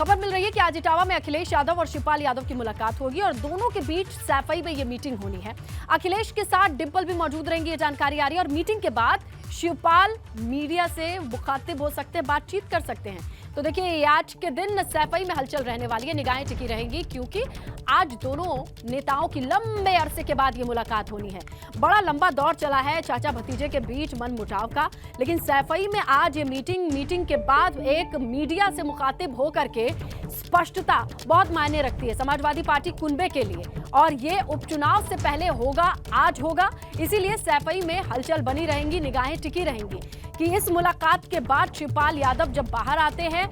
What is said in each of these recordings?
खबर मिल रही है कि आज इटावा में अखिलेश यादव और शिवपाल यादव की मुलाकात होगी और दोनों के बीच सैफई में यह मीटिंग होनी है। अखिलेश के साथ डिंपल भी मौजूद रहेंगी, ये जानकारी आ रही है। और मीटिंग के बाद शिवपाल मीडिया से मुखातिब हो सकते हैं, बातचीत कर सकते हैं। तो देखिए, आज के दिन सैफई में हलचल रहने वाली है, निगाहें टिकी रहेंगी, क्योंकि आज दोनों नेताओं की लंबे अरसे के बाद ये मुलाकात होनी है। बड़ा लंबा दौर चला है चाचा भतीजे के बीच मनमुटाव का, लेकिन सैफई में आज ये मीटिंग के बाद एक मीडिया से मुखातिब होकर के स्पष्टता बहुत मायने रखती है समाजवादी पार्टी कुनबे के लिए। और ये उपचुनाव से पहले होगा, आज होगा, इसीलिए सैफई में हलचल बनी रहेंगी, निगाहें टिकी रहेंगी कि इस मुलाकात के बाद शिवपाल यादव जब बाहर आते हैं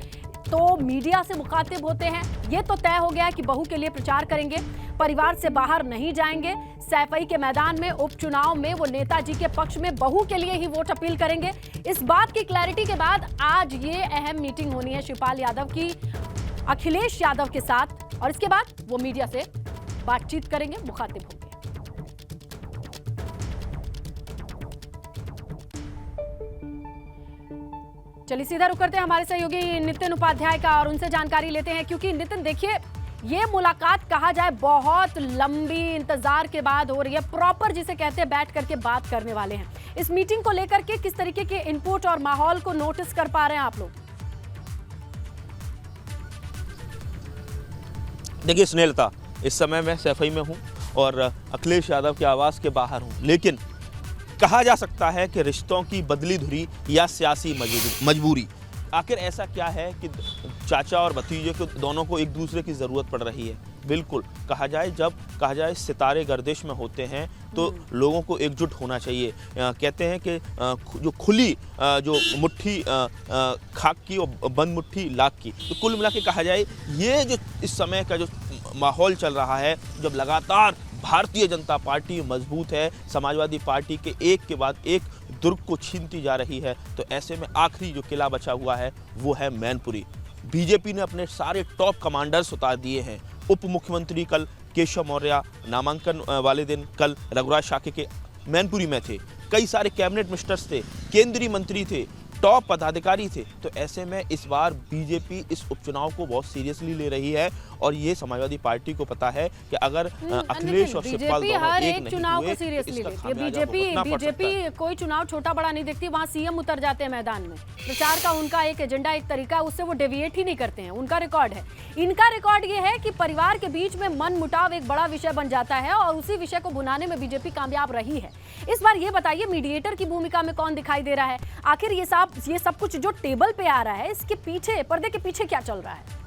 तो मीडिया से मुखातिब होते हैं। ये तो तय हो गया है कि बहू के लिए प्रचार करेंगे, परिवार से बाहर नहीं जाएंगे। सैफई के मैदान में उपचुनाव में वो नेताजी के पक्ष में बहू के लिए ही वोट अपील करेंगे। इस बात की क्लैरिटी के बाद आज ये अहम मीटिंग होनी है शिवपाल यादव की अखिलेश यादव के साथ, और इसके बाद वो मीडिया से बातचीत करेंगे, मुखातिब होंगे। चलिए सीधा रुक करते हैं हमारे सहयोगी नितिन उपाध्याय का और उनसे जानकारी लेते हैं, क्योंकि नितिन देखिए, ये मुलाकात कहा जाए बहुत लंबी इंतजार के बाद हो रही है, प्रॉपर जिसे कहते हैं बैठ करके बात करने वाले हैं। इस मीटिंग को लेकर के किस तरीके के इनपुट और माहौल को नोटिस कर पा रहे हैं आप लोग? देखिए स्नेहलता, इस समय मैं सैफई में हूं और अखिलेश यादव के आवास के बाहर हूं, लेकिन कहा जा सकता है कि रिश्तों की बदली धुरी या सियासी मजबूरी। आखिर ऐसा क्या है कि चाचा और भतीजे को दोनों को एक दूसरे की ज़रूरत पड़ रही है? बिल्कुल, जब कहा जाए सितारे गर्दिश में होते हैं तो लोगों को एकजुट होना चाहिए। कहते हैं कि जो खुली जो मुट्ठी खाक की और बंद मुट्ठी लाख की। तो कुल मिला के कहा जाए, ये जो इस समय का जो माहौल चल रहा है, जब लगातार भारतीय जनता पार्टी मजबूत है, समाजवादी पार्टी के एक के बाद एक दुर्ग को छीनती जा रही है, तो ऐसे में आखिरी जो किला बचा हुआ है वो है मैनपुरी। बीजेपी ने अपने सारे टॉप कमांडर्स उतार दिए हैं। उप मुख्यमंत्री कल केशव मौर्य नामांकन वाले दिन कल रघुराज शाक्य के मैनपुरी में थे, कई सारे कैबिनेट मिनिस्टर्स थे, केंद्रीय मंत्री थे, टॉप पदाधिकारी थे। तो ऐसे में इस बार बीजेपी इस उपचुनाव को बहुत सीरियसली ले रही है और ये समाजवादी पार्टी को पता है कि अगर अखिलेश और शिवपाल दोनों एक नहीं चुनाव हुए, को सीरियसली लेती है बीजेपी कोई चुनाव छोटा बड़ा नहीं देखती। वहाँ सीएम उतर जाते हैं मैदान में, प्रचार का उनका एक एजेंडा, एक तरीका, उससे वो डेविएट ही नहीं करते हैं, उनका रिकॉर्ड है। इनका रिकॉर्ड ये है कि परिवार के बीच में मन मुटाव एक बड़ा विषय बन जाता है और उसी विषय को भुनाने में बीजेपी कामयाब रही है। इस बार ये बताइए, मीडिएटर की भूमिका में कौन दिखाई दे रहा है? आखिर ये सब कुछ जो टेबल पे आ रहा है, इसके पीछे, पर्दे के पीछे क्या चल रहा है?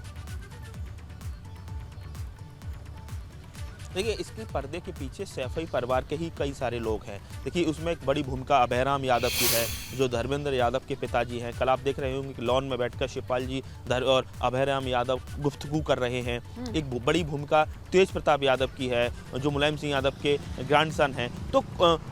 देखिए, इसके पर्दे के पीछे सैफई परिवार के ही कई सारे लोग हैं। देखिए, उसमें एक बड़ी भूमिका अभयराम यादव की है, जो धर्मेंद्र यादव के पिताजी हैं। कल आप देख रहे होंगे कि लॉन में बैठकर शिवपाल जी और अभयराम यादव गुफ्तगू कर रहे हैं। एक बड़ी भूमिका तेज प्रताप यादव की है, जो मुलायम सिंह यादव के ग्रैंडसन हैं। तो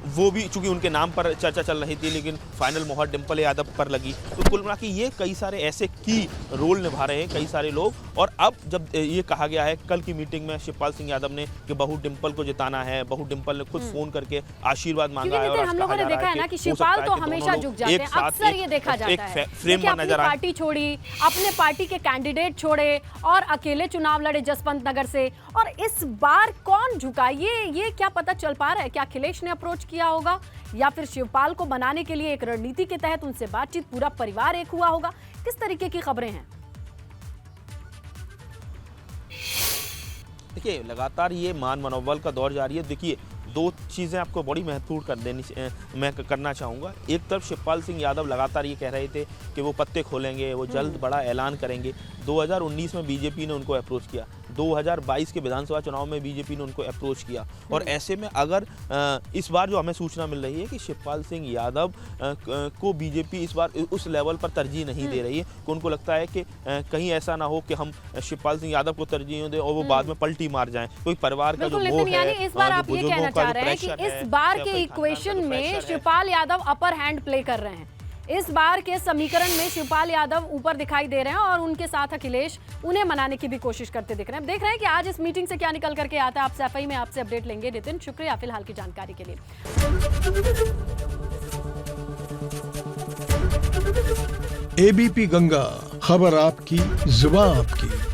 वो भी, चूंकि उनके नाम पर चर्चा चल रही थी, लेकिन फाइनल मोहर डिंपल यादव पर लगी। तो कुल मिला के ये कई सारे ऐसे की रोल निभा रहे हैं कई सारे लोग। और अब जब ये कहा गया है कल की मीटिंग में शिवपाल सिंह यादव ने बहू डिंपल को जिताना है, बहू डिंपल ने खुद फोन करके आशीर्वाद मांगा है। और हम लोगों ने देखा है ना कि शिवपाल तो हमेशा झुक जाते हैं, अक्सर ये देखा जाता है। देखिए, अपनी पार्टी छोड़ी, अपने पार्टी के कैंडिडेट छोड़े और अकेले चुनाव लड़े जसवंत नगर से। और इस बार कौन झुका, ये क्या पता चल पा रहा है? क्या अखिलेश ने अप्रोच किया होगा या फिर शिवपाल को बनाने के लिए एक रणनीति के तहत उनसे बातचीत, पूरा परिवार एक हुआ होगा? किस तरीके की खबरें हैं? देखिए, लगातार ये मान मनोबल का दौर जारी है। देखिए, दो चीज़ें आपको बड़ी महत्वपूर्ण मैं करना चाहूँगा। एक तरफ शिवपाल सिंह यादव लगातार ये कह रहे थे कि वो पत्ते खोलेंगे, वो जल्द बड़ा ऐलान करेंगे। 2019 में बीजेपी ने उनको अप्रोच किया, 2022 के विधानसभा चुनाव में बीजेपी ने उनको अप्रोच किया। और ऐसे में अगर इस बार जो हमें सूचना मिल रही है कि शिवपाल सिंह यादव को बीजेपी इस बार उस लेवल पर तरजीह नहीं दे रही है, कि उनको लगता है कि कहीं ऐसा ना हो कि हम शिवपाल सिंह यादव को तरजीह दें और वो बाद में पलटी मार जाएं। कोई परिवार का जो मोह है, इस बार आप ये कहना चाह रहे हैं कि इस बार के इक्वेशन में Shivpal Yadav upper hand play कर रहे हैं। इस बार के समीकरण में शिवपाल यादव ऊपर दिखाई दे रहे हैं और उनके साथ अखिलेश उन्हें मनाने की भी कोशिश करते दिख रहे हैं। देख रहे हैं कि आज इस मीटिंग से क्या निकल करके आता है। आप सैफई में आपसे अपडेट लेंगे। नितिन, शुक्रिया फिलहाल की जानकारी के लिए। एबीपी गंगा, खबर आपकी, जुबान आपकी।